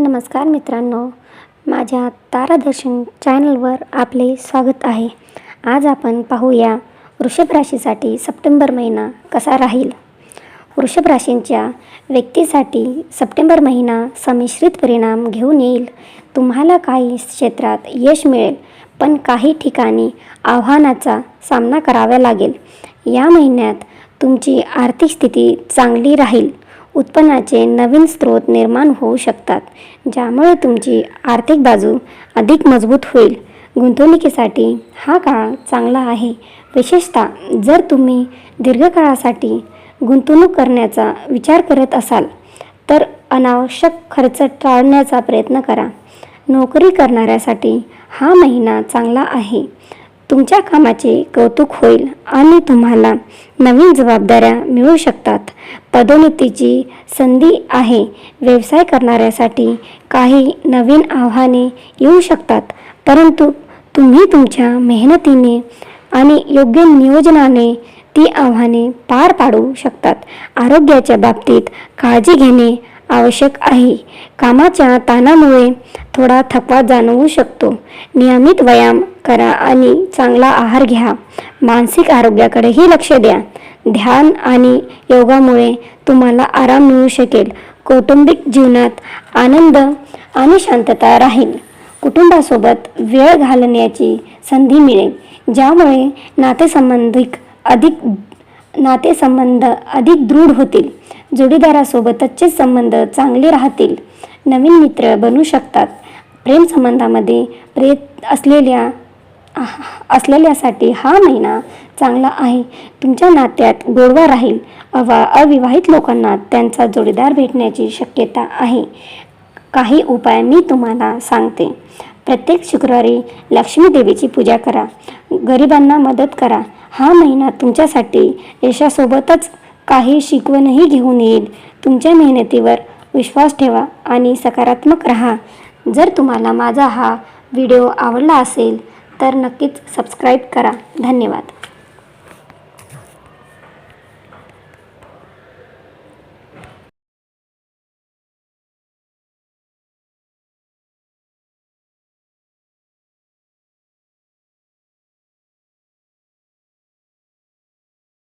नमस्कार मित्रांनो, माझ्या तारादर्शन चॅनलवर आपले स्वागत आहे। आज आपण पाहूया वृषभ राशीसाठी सप्टेंबर महिना कसा राहील। वृषभ राशींच्या व्यक्तीसाठी सप्टेंबर महिना संमिश्रित परिणाम घेऊन येईल। तुम्हाला काही क्षेत्रात यश मिळेल, पण काही ठिकाणी आव्हानाचा सामना करावा लागेल। या महिन्यात तुमची आर्थिक स्थिती चांगली राहील। उत्पन्नाचे नवीन स्रोत निर्माण होऊ शकतात, ज्यामुळे तुमची आर्थिक बाजू अधिक मजबूत होईल। गुंतवणुकीसाठी हा काळ चांगला आहे, विशेषतः जर तुम्ही दीर्घकाळासाठी गुंतवणूक करण्याचा विचार करत असाल तर अनावश्यक खर्च टाळण्याचा प्रयत्न करा। नोकरी करणाऱ्यासाठी हा महिना चांगला आहे। तुमच्या कामाचे कौतुक होईल आणि तुम्हाला नवीन जबाबदाऱ्या मिळू शकतात। पदोन्नतीची संधी आहे। व्यवसाय करणाऱ्यासाठी काही नवीन आव्हाने येऊ शकतात, परंतु तुम्ही तुमच्या मेहनतीने आणि योग्य नियोजनाने ती आव्हाने पार पाडू शकतात। आरोग्याच्या बाबतीत काळजी घेणे आवश्यक आहे। कामाच्या ताणामुळे थोडा थकवा जाणवू शकतो। नियमित व्यायाम करा आणि चांगला आहार घ्या। मानसिक आरोग्याकडेही लक्ष द्या। ध्यान आणि योगामुळे तुम्हाला आराम मिळू शकेल। कौटुंबिक जीवनात आनंद आणि शांतता राहील। कुटुंबासोबत वेळ घालवण्याची संधी मिळेल, ज्यामुळे नातेसंबंध अधिक दृढ होतील। जोडीदारासोबतचे संबंध चांगले राहतील। नवीन मित्र बनू शकतात। प्रेम संबंधामध्ये असलेल्यासाठी हा महिना चांगला आहे। तुमच्या नात्यात गोडवा राहील। अविवाहित लोकांना त्यांचा जोडीदार भेटण्याची शक्यता आहे। काही उपाय मी तुम्हाला सांगते। प्रत्येक शुक्रवारी लक्ष्मी देवीची पूजा करा। गरिबांना मदत करा। हा महिना तुमच्यासाठी यशासोबतच काही शिकवणही घेऊन येईल। तुमच्या मेहनतीवर विश्वास ठेवा आणि सकारात्मक राहा। जर तुम्हाला माझा हा व्हिडिओ आवडला असेल तर नक्कीच सबस्क्राईब करा। धन्यवाद।